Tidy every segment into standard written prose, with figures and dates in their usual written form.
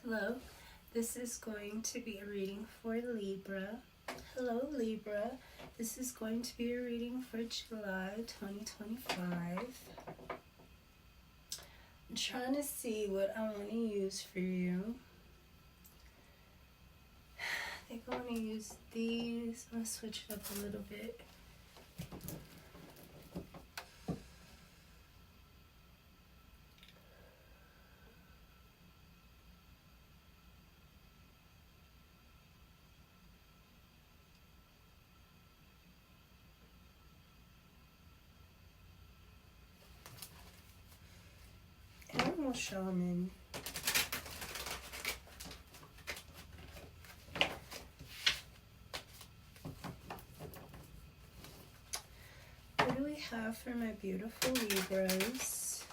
Hello, this is going to be a reading for Libra. Hello, Libra. This is going to be a reading for July 2025. I'm trying to see what I want to use for you. I think I want to use these. I'm going to switch it up a little bit. Animal Shaman. What do we have for my beautiful Libras?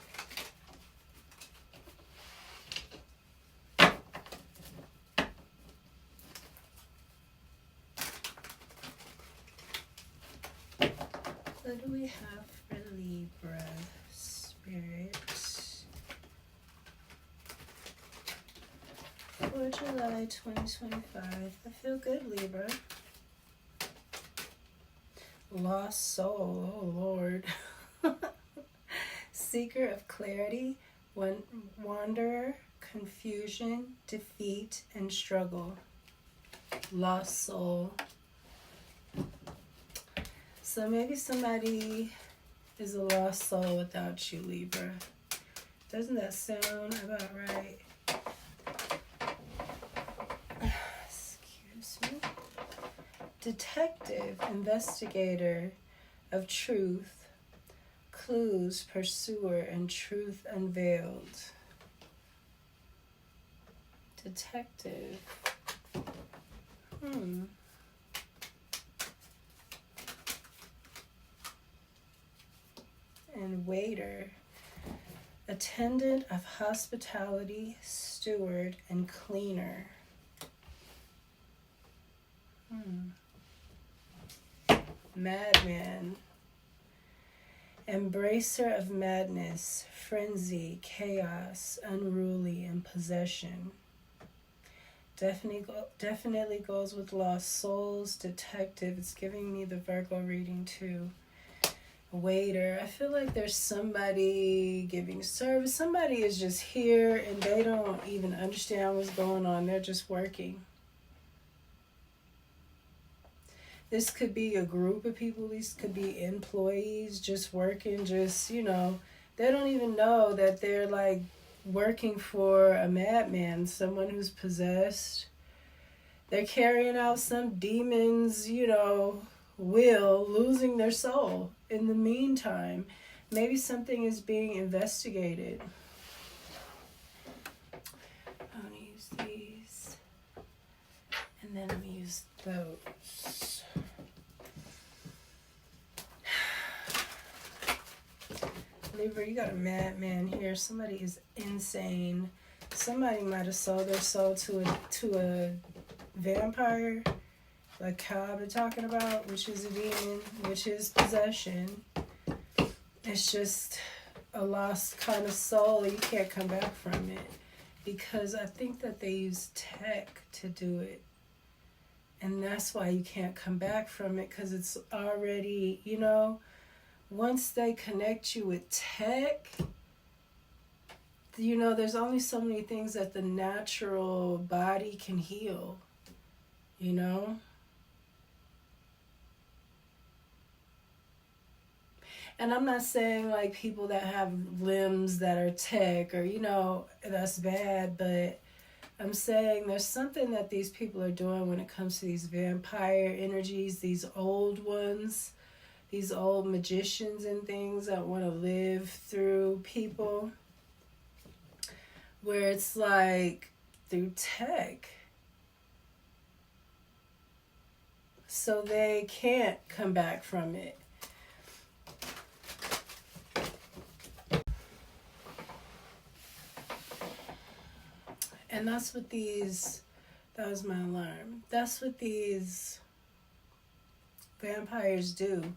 What do we have for Libra? Spirit. For July 2025. I feel good, Libra. Lost soul, oh Lord. Seeker of clarity, wanderer, confusion, defeat, and struggle. Lost soul. So maybe somebody is a lost soul without you, Libra. Doesn't that sound about right? Excuse me. Detective, investigator of truth, clues, pursuer, and truth unveiled. Detective. And waiter. Attendant of hospitality, steward, and cleaner. Madman. Embracer of madness, frenzy, chaos, unruly, and possession. Definitely goes with lost souls. Detective. It's giving me the Virgo reading too. Waiter. I feel like there's somebody giving service. Somebody is just here and they don't even understand what's going on. They're just working. This could be a group of people. These could be employees just working, just, you know, they don't even know that they're like working for a madman, someone who's possessed. They're carrying out some demon's, you know, will, losing their soul. In the meantime, maybe something is being investigated. I'm going to use these. And then I'm going to use those. Libra, you got a madman here. Somebody is insane. Somebody might have sold their soul to a vampire, like how I've been talking about, which is a demon, which is possession. It's just a lost kind of soul. You can't come back from it because I think that they use tech to do it. And that's why you can't come back from it, because it's already, you know, once they connect you with tech, you know, there's only so many things that the natural body can heal, you know? And I'm not saying like people that have limbs that are tech or, you know, that's bad, but I'm saying there's something that these people are doing when it comes to these vampire energies, these old ones, these old magicians and things that want to live through people, where it's like through tech. So they can't come back from it. And that's what these, that was my alarm. That's what these vampires do,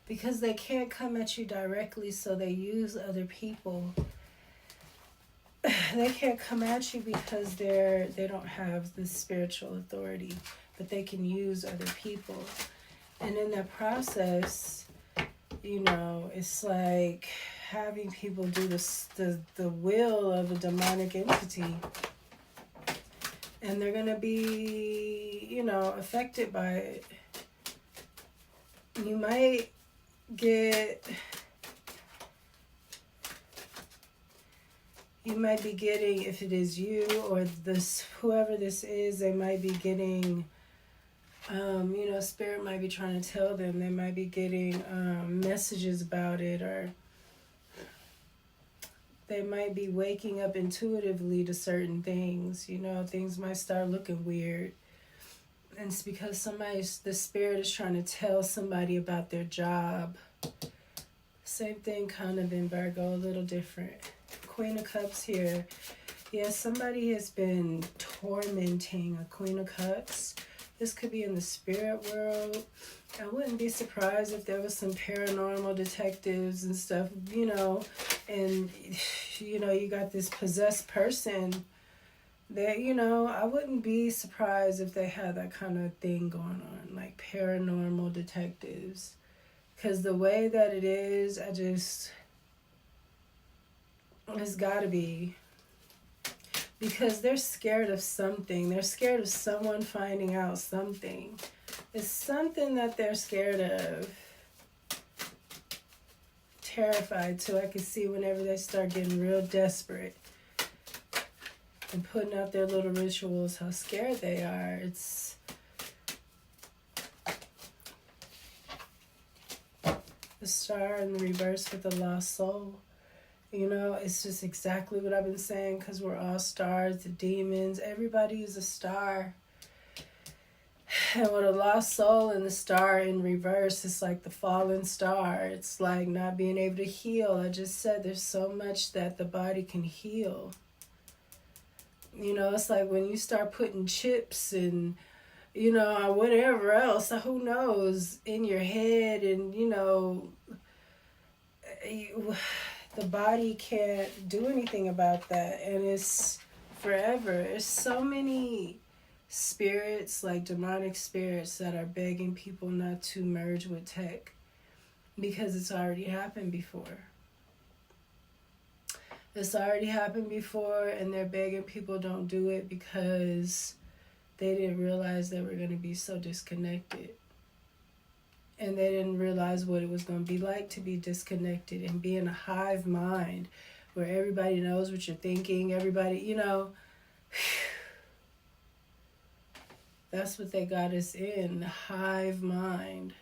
because they can't come at you directly, so they use other people they can't come at you because they don't have the spiritual authority, but they can use other people. And in that process, you know, it's like having people do the will of a demonic entity. And they're going to be, you know, affected by it. You might be getting, if it is you or this, whoever this is, they might be getting, you know, spirit might be trying to tell them, they might be getting messages about it, or they might be waking up intuitively to certain things. You know, things might start looking weird. And it's because the spirit is trying to tell somebody about their job. Same thing kind of in Virgo, a little different. Queen of Cups here. Yeah, somebody has been tormenting a Queen of Cups. This could be in the spirit world. I wouldn't be surprised if there was some paranormal detectives and stuff, you know, and, you know, you got this possessed person that, you know, I wouldn't be surprised if they had that kind of thing going on, like paranormal detectives. Because the way that it is, it's got to be. Because they're scared of something. They're scared of someone finding out something. It's something that they're scared of. Terrified too. I can see whenever they start getting real desperate and putting out their little rituals, how scared they are. It's the Star in the reverse with the lost soul. You know, it's just exactly what I've been saying, because we're all stars, the demons, everybody is a star. And with a lost soul and the star in reverse, it's like the fallen star. It's like not being able to heal. I just said there's so much that the body can heal. You know, it's like when you start putting chips and, you know, whatever else, who knows, in your head, and, you know, the body can't do anything about that, and it's forever. There's so many spirits, like demonic spirits, that are begging people not to merge with tech because it's already happened before. It's already happened before, and they're begging people don't do it because they didn't realize they were going to be so disconnected. And they didn't realize what it was going to be like to be disconnected and be in a hive mind where everybody knows what you're thinking. Everybody, you know, that's what they got us in, the hive mind.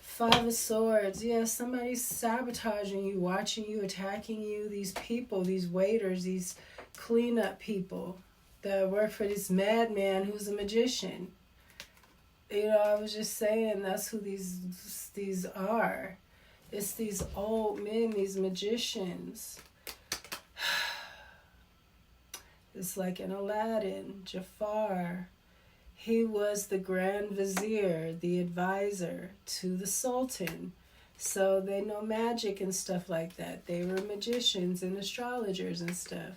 Five of Swords. Yeah, somebody's sabotaging you, watching you, attacking you. These people, these waiters, these cleanup people that work for this madman who's a magician. You know, I was just saying that's who these are. It's these old men, these magicians. It's like in Aladdin, Jafar. He was the Grand Vizier, the advisor to the Sultan. So they know magic and stuff like that. They were magicians and astrologers and stuff.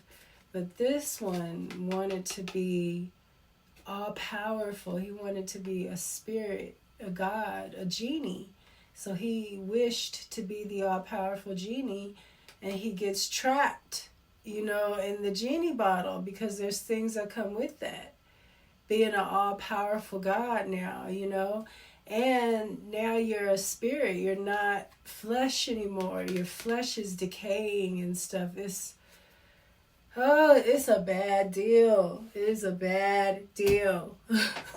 But this one wanted to be all-powerful. He wanted to be a spirit, a god, a genie. So he wished to be the all-powerful genie, and he gets trapped, you know, in the genie bottle, because there's things that come with that. Being an all-powerful god now, you know. And now you're a spirit. You're not flesh anymore. Your flesh is decaying and stuff. It's a bad deal. It is a bad deal.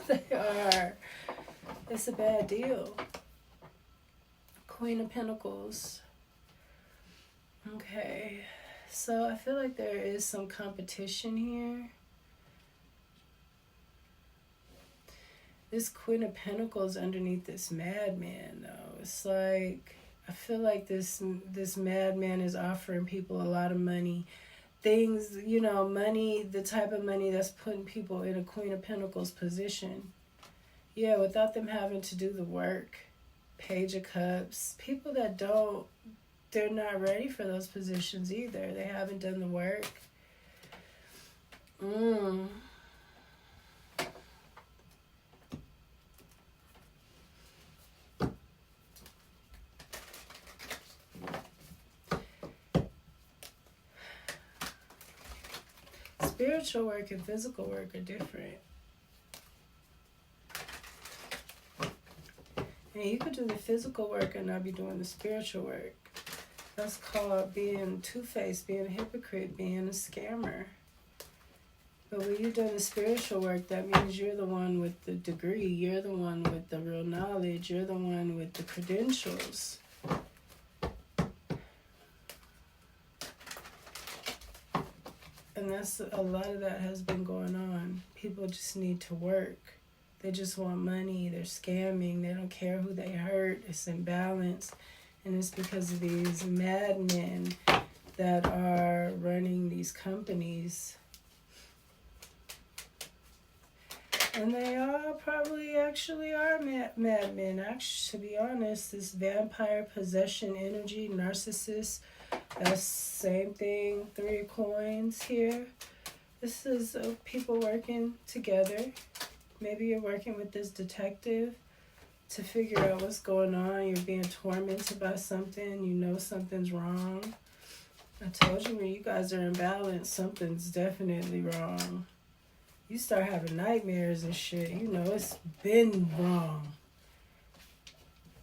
They are. It's a bad deal. Queen of Pentacles. Okay. So I feel like there is some competition here. This Queen of Pentacles underneath this madman, though. It's like, I feel like this madman is offering people a lot of money. Things, you know, money, the type of money that's putting people in a Queen of Pentacles position. Yeah, without them having to do the work. Page of Cups. People that don't they're not ready for those positions either. They haven't done the work. Spiritual work and physical work are different. And you could do the physical work and not be doing the spiritual work. That's called being two-faced, being a hypocrite, being a scammer. But when you're doing the spiritual work, that means you're the one with the degree. You're the one with the real knowledge. You're the one with the credentials. And that's a lot of that has been going on. People just need to work. They just want money. They're scamming. They don't care who they hurt. It's imbalance. And it's because of these madmen that are running these companies. And they all probably actually are madmen. Actually, to be honest, this vampire possession energy, narcissist, that's same thing. 3 of coins here. This is people working together. Maybe you're working with this detective to figure out what's going on. You're being tormented by something. You know something's wrong. I told you when you guys are imbalanced, something's definitely wrong. You start having nightmares and shit. You know it's been wrong.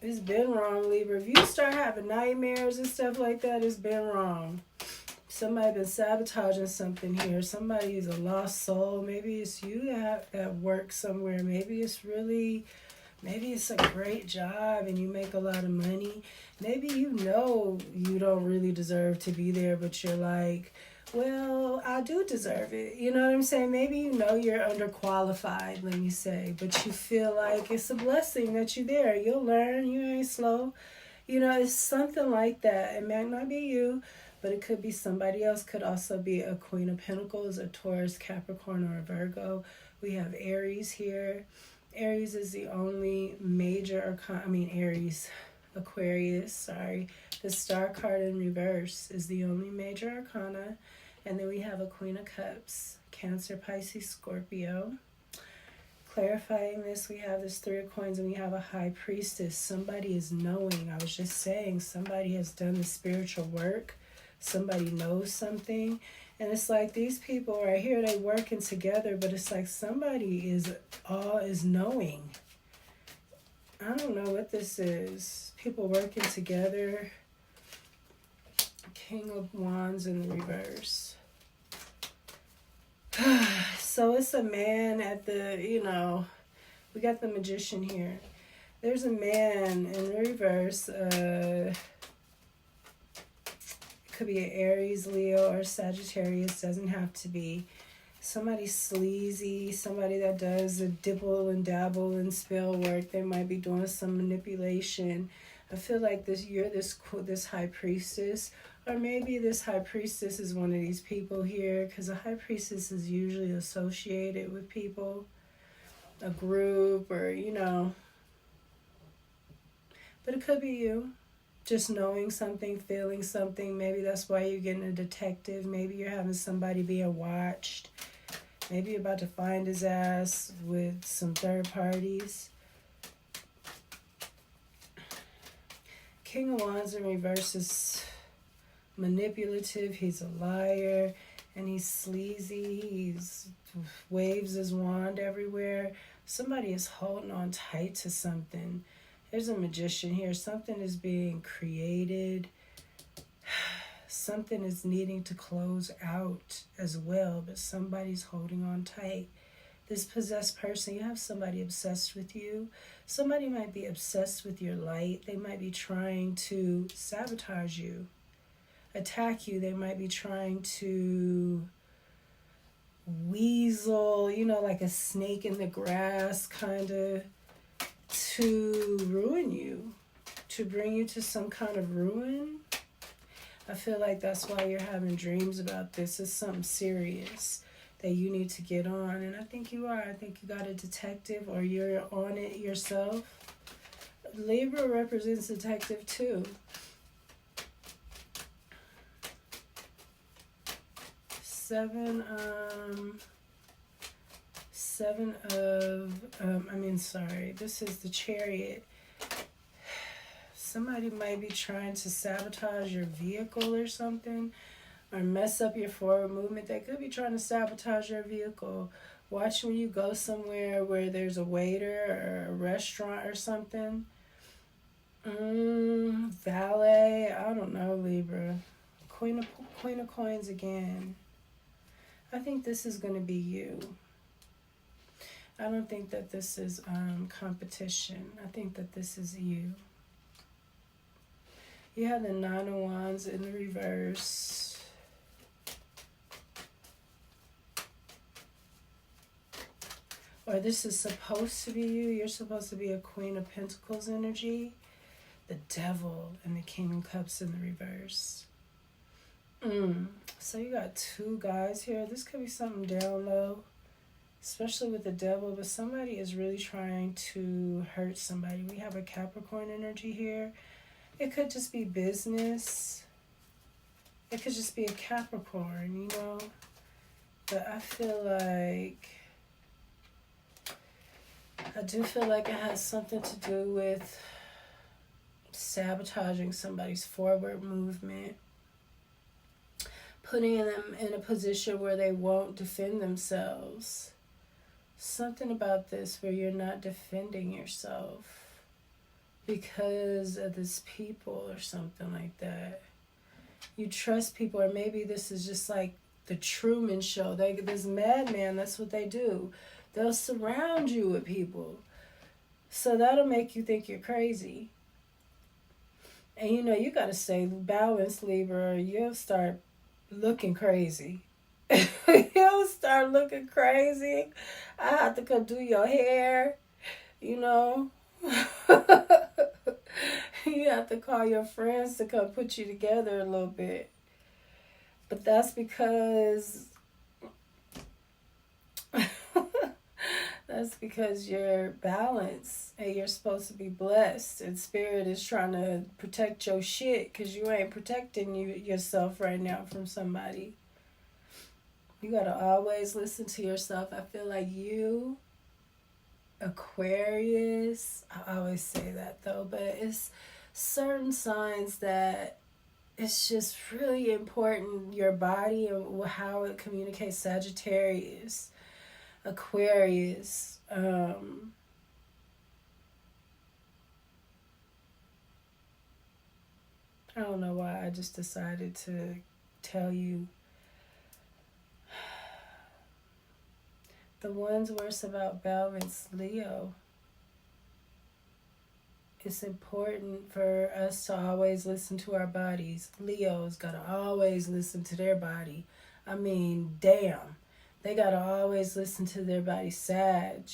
It's been wrong, Libra. If you start having nightmares and stuff like that, it's been wrong. Somebody been sabotaging something here. Somebody's a lost soul. Maybe it's you that work somewhere. Maybe it's a great job and you make a lot of money. Maybe you know you don't really deserve to be there, but you're like, well, I do deserve it. You know what I'm saying? Maybe you know you're underqualified, let me say, but you feel like it's a blessing that you're there. You'll learn. You ain't slow. You know, it's something like that. It might not be you, but it could be somebody else. Could also be a Queen of Pentacles, a Taurus, Capricorn, or a Virgo. We have Aries here. Aries is the only major arcana. Aries, Aquarius, sorry. The star card in reverse is the only major arcana. And then we have a Queen of Cups, Cancer, Pisces, Scorpio. Clarifying this, we have this 3 of coins and we have a High Priestess. Somebody is knowing. I was just saying, somebody has done the spiritual work. Somebody knows something. And it's like these people right here, they working together, but it's like somebody is knowing. I don't know what this is. People working together. King of Wands in the reverse. So it's a man at the, we got the Magician here. There's a man in the reverse. Could be an Aries, Leo, or Sagittarius. Doesn't have to be. Somebody sleazy, somebody that does a dibble and dabble in spell work. They might be doing some manipulation. I feel like you're this High Priestess, or maybe this High Priestess is one of these people here, because a High Priestess is usually associated with people, a group, or But it could be you. Just knowing something, feeling something. Maybe that's why you're getting a detective. Maybe you're having somebody being watched. Maybe you're about to find his ass with some third parties. King of Wands in reverse is manipulative. He's a liar. And he's sleazy. He's waves his wand everywhere. Somebody is holding on tight to something. There's a Magician here. Something is being created. Something is needing to close out as well, but somebody's holding on tight. This possessed person, you have somebody obsessed with you. Somebody might be obsessed with your light. They might be trying to sabotage you, attack you. They might be trying to weasel, like a snake in the grass, kind of, to ruin you, to bring you to some kind of ruin. I feel like that's why you're having dreams about this. It's something serious that you need to get on, and I think you are. I think you got a detective, or you're on it yourself. Libra represents detective too. this is the Chariot. Somebody might be trying to sabotage your vehicle or something, or mess up your forward movement. They could be trying to sabotage your vehicle. Watch when you go somewhere where there's a waiter or a restaurant or something. Valet, I don't know, Libra. Queen of Coins again. I think this is going to be you. I don't think that this is competition. I think that this is you. You have the Nine of Wands in the reverse. Or this is supposed to be you. You're supposed to be a Queen of Pentacles energy. The Devil and the King of Cups in the reverse. So you got two guys here. This could be something down low, especially with the Devil, but somebody is really trying to hurt somebody. We have a Capricorn energy here. It could just be business. It could just be a Capricorn, you know. But I do feel like it has something to do with sabotaging somebody's forward movement, putting them in a position where they won't defend themselves. Something about this where you're not defending yourself because of this people or something like that. You trust people, or maybe this is just like the Truman show. This madman, that's what they do. They'll surround you with people. So that'll make you think you're crazy. And you know, you got to stay balanced, Libra, or you'll start looking crazy. You'll start looking crazy. I have to come do your hair, you know. You have to call your friends to come put you together a little bit. But that's because you're balanced and you're supposed to be blessed, and Spirit is trying to protect your shit because you ain't protecting yourself right now from somebody. You got to always listen to yourself. I feel like you, Aquarius, I always say that though, but it's certain signs that it's just really important, your body and how it communicates. Sagittarius, Aquarius, I don't know why I just decided to tell you. The ones where it's about balance, Leo. It's important for us to always listen to our bodies. Leo's got to always listen to their body. I mean, damn. They got to always listen to their body. Sag,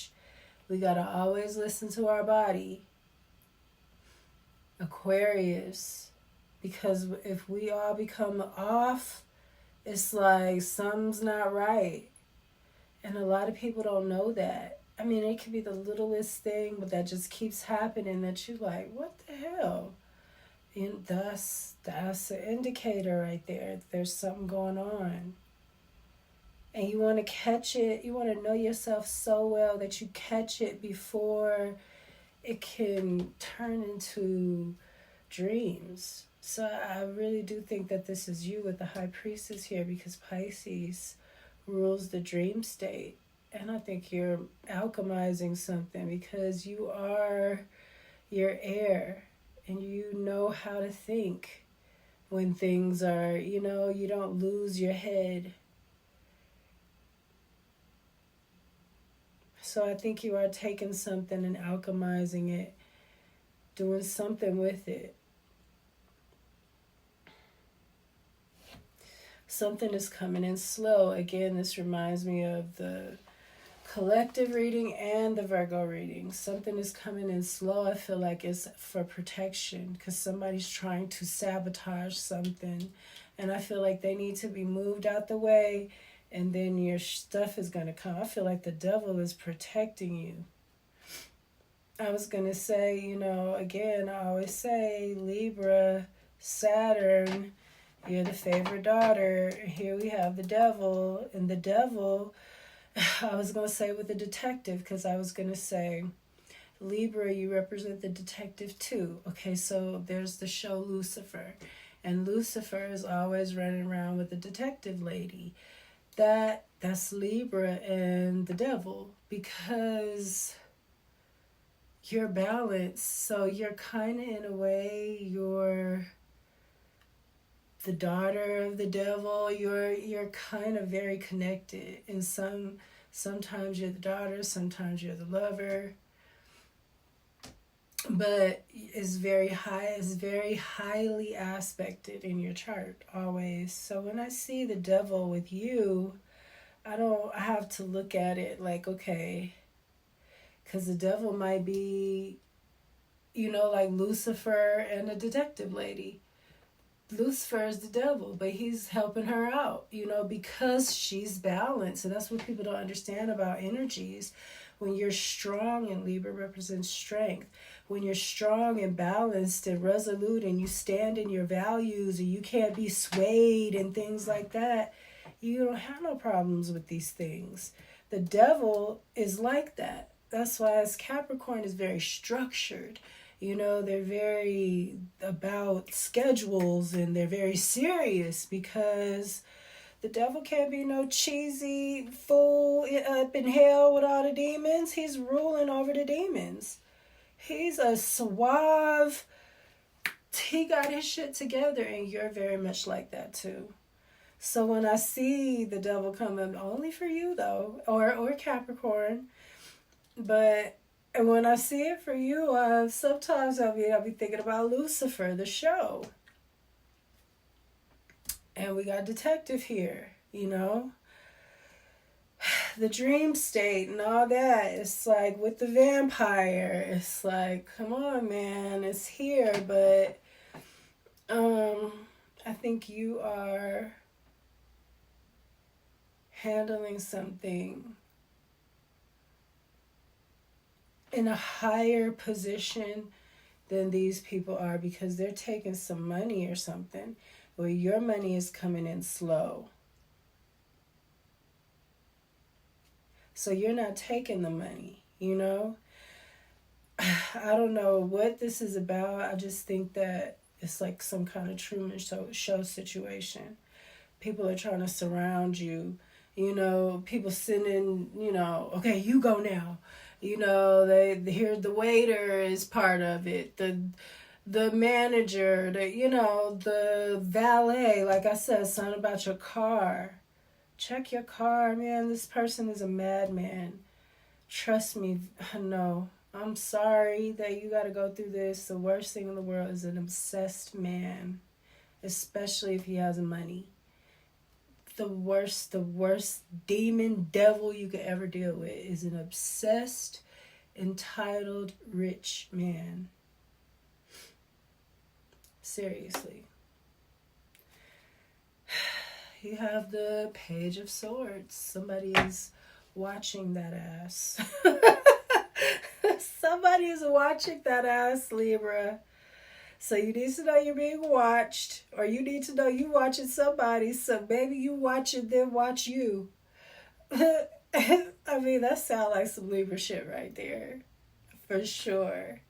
we got to always listen to our body. Aquarius, because if we all become off, it's like something's not right. And a lot of people don't know that. I mean, it could be the littlest thing, but that just keeps happening that you're like, what the hell? And that's an indicator right there. There's something going on. And you want to catch it. You want to know yourself so well that you catch it before it can turn into dreams. So I really do think that this is you with the High Priestess here, because Pisces rules the dream state. And I think you're alchemizing something because you are your air and you know how to think when things are, you know, you don't lose your head. So I think you are taking something and alchemizing it, doing something with it. Something is coming in slow. Again, this reminds me of the collective reading and the Virgo reading. Something is coming in slow. I feel like it's for protection because somebody's trying to sabotage something. And I feel like they need to be moved out the way, and then your stuff is going to come. I feel like the devil is protecting you. I was going to say, you know, again, I always say Libra, Saturn You're the favorite daughter. Here we have the devil. And the devil, I was going to say with the detective, because I was going to say, Libra, you represent the detective too. Okay, so there's the show Lucifer. And Lucifer is always running around with the detective lady. That's Libra and the devil, because you're balanced. So you're kind of, in a way, you're the daughter of the devil. You're kind of very connected. And sometimes you're the daughter, sometimes you're the lover. But it's very highly aspected in your chart always. So when I see the devil with you, I have to look at it like, okay, because the devil might be, like Lucifer and a detective lady. Lucifer is the devil, but he's helping her out, because she's balanced. And that's what people don't understand about energies. When you're strong, and Libra represents strength, when you're strong and balanced and resolute and you stand in your values and you can't be swayed and things like that, you don't have no problems with these things. The devil is like that. That's why as Capricorn is very structured. They're very about schedules and they're very serious, because the devil can't be no cheesy fool up in hell with all the demons. He's ruling over the demons. He's a suave, he got his shit together, and you're very much like that too. So when I see the devil coming, only for you though, or Capricorn, but when I see it for you, sometimes I'll be thinking about Lucifer, the show. And we got detective here, the dream state and all that. It's like with the vampire, it's like, come on, man, it's here. But I think you are handling something in a higher position than these people are, because they're taking some money or something, where your money is coming in slow. So you're not taking the money, I don't know what this is about. I just think that it's like some kind of Truman show situation. People are trying to surround you, people sending, okay, you go now. They hear the waiter is part of it, the manager, the valet. Like I said, something about your car. Check your car, man. This person is a madman. Trust me. No, I'm sorry that you got to go through this. The worst thing in the world is an obsessed man, especially if he has money. The worst demon devil you could ever deal with is an obsessed, entitled, rich man. Seriously. You have the Page of Swords. Somebody is watching that ass. Somebody is watching that ass, Libra. So you need to know you're being watched, or you need to know you watching somebody. So maybe you watching them watch you. I mean, that sounds like some Libra shit right there, for sure.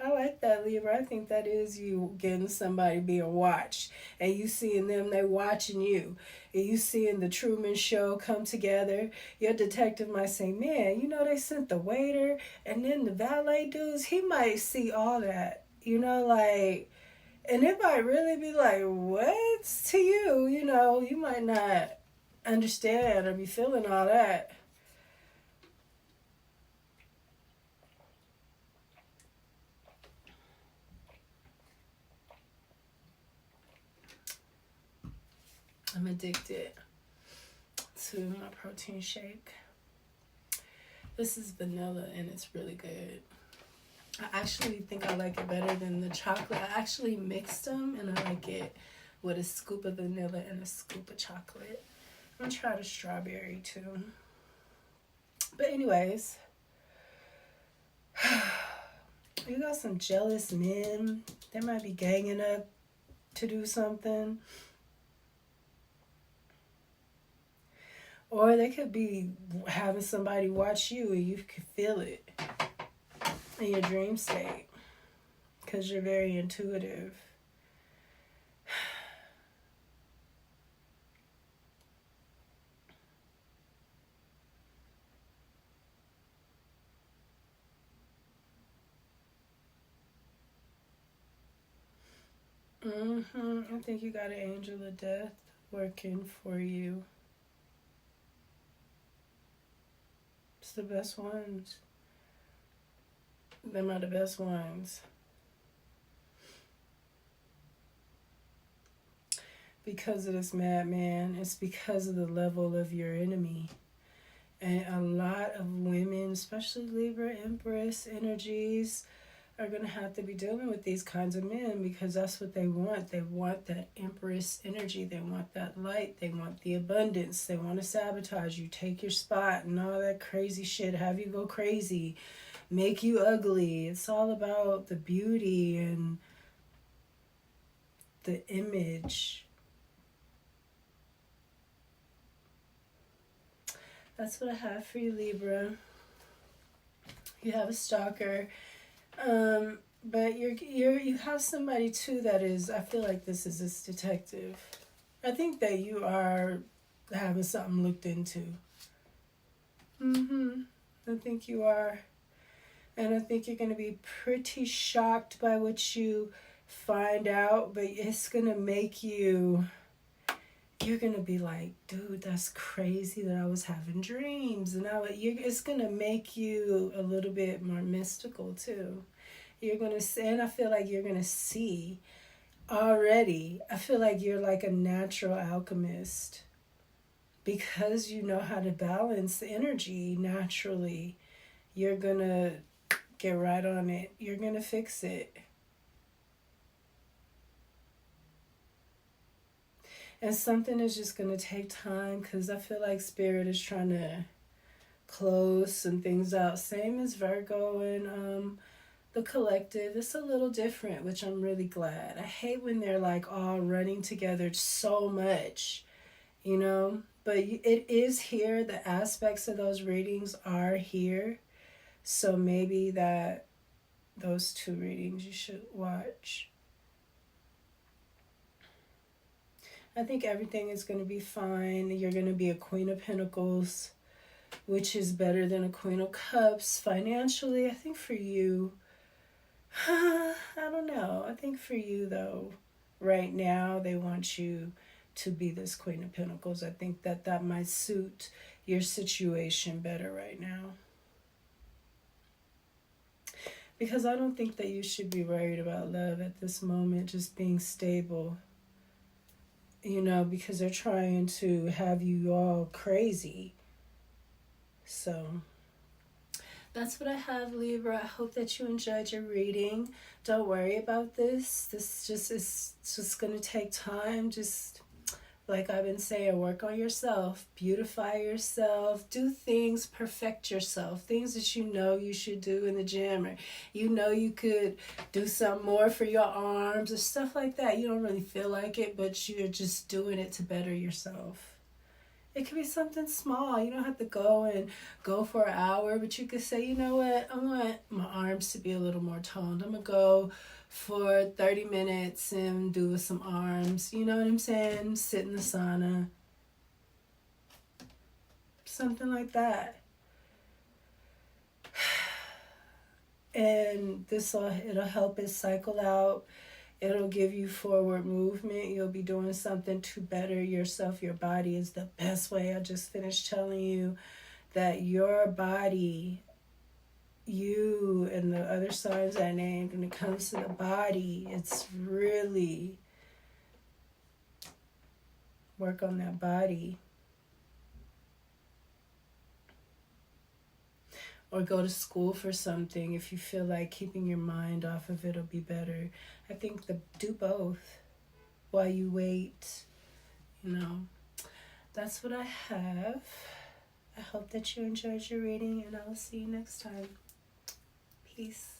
I like that, Libra. I think that is you getting somebody being watched, and you seeing them, they watching you, and you seeing the Truman Show come together. Your detective might say, man, they sent the waiter, and then the valet dudes, he might see all that, and it might really be like, what to you, you might not understand or be feeling all that. I'm addicted to my protein shake. This is vanilla and it's really good. I actually think I like it better than the chocolate. I actually mixed them and I like it with a scoop of vanilla and a scoop of chocolate. I'm gonna try the strawberry too. But anyways, you got some jealous men. They might be ganging up to do something. Or they could be having somebody watch you and you could feel it in your dream state because you're very intuitive. I think you got an angel of death working for you. It's the best ones. Them are the best ones. Because of this madman, it's because of the level of your enemy. And a lot of women, especially Libra, Empress energies, are going to have to be dealing with these kinds of men because that's what they want. They want that Empress energy. They want that light. They want the abundance. They want to sabotage you, take your spot and all that crazy shit, have you go crazy, make you ugly. It's all about the beauty and the image. That's what I have for you, Libra. You have a stalker. But you have somebody too that is, I feel like this is this detective. I think that you are having something looked into. I think you are. And I think you're going to be pretty shocked by what you find out, but it's going to make you, you're going to be like, dude, that's crazy that I was having dreams. And it's going to make you a little bit more mystical too. You're going to, and I feel like you're going to see already. I feel like you're like a natural alchemist because you know how to balance the energy naturally. You're going to get right on it. You're going to fix it. And something is just going to take time because I feel like Spirit is trying to close some things out. Same as Virgo and the collective. It's a little different, which I'm really glad. I hate when they're like all running together so much, you know. But it is here. The aspects of those readings are here. So maybe that those two readings you should watch. I think everything is going to be fine. You're going to be a Queen of Pentacles, which is better than a Queen of Cups. Financially, I think for you, I don't know. I think for you, though, right now, they want you to be this Queen of Pentacles. I think that might suit your situation better right now. Because I don't think that you should be worried about love at this moment, just being stable. You know, because they're trying to have you all crazy. So that's what I have, Libra. I hope that you enjoyed your reading. Don't worry about this. This is just going to take time. Just like I've been saying, work on yourself. Beautify yourself. Do things. Perfect yourself. Things that you know you should do in the gym. Or you know you could do some more for your arms or stuff like that. You don't really feel like it, but you're just doing it to better yourself. It could be something small. You don't have to go for an hour, but you could say, you know what? I want my arms to be a little more toned. I'm going to go for 30 minutes and do with some arms. You know what I'm saying? Sit in the sauna. Something like that. And it'll help it cycle out. It'll give you forward movement. You'll be doing something to better yourself. Your body is the best way. I just finished telling you that your body, you and the other signs I named, when it comes to the body, it's really work on that body. Or go to school for something. If you feel like keeping your mind off of it will be better. I think do both while you wait. You know, that's what I have. I hope that you enjoyed your reading, and I will see you next time. Peace.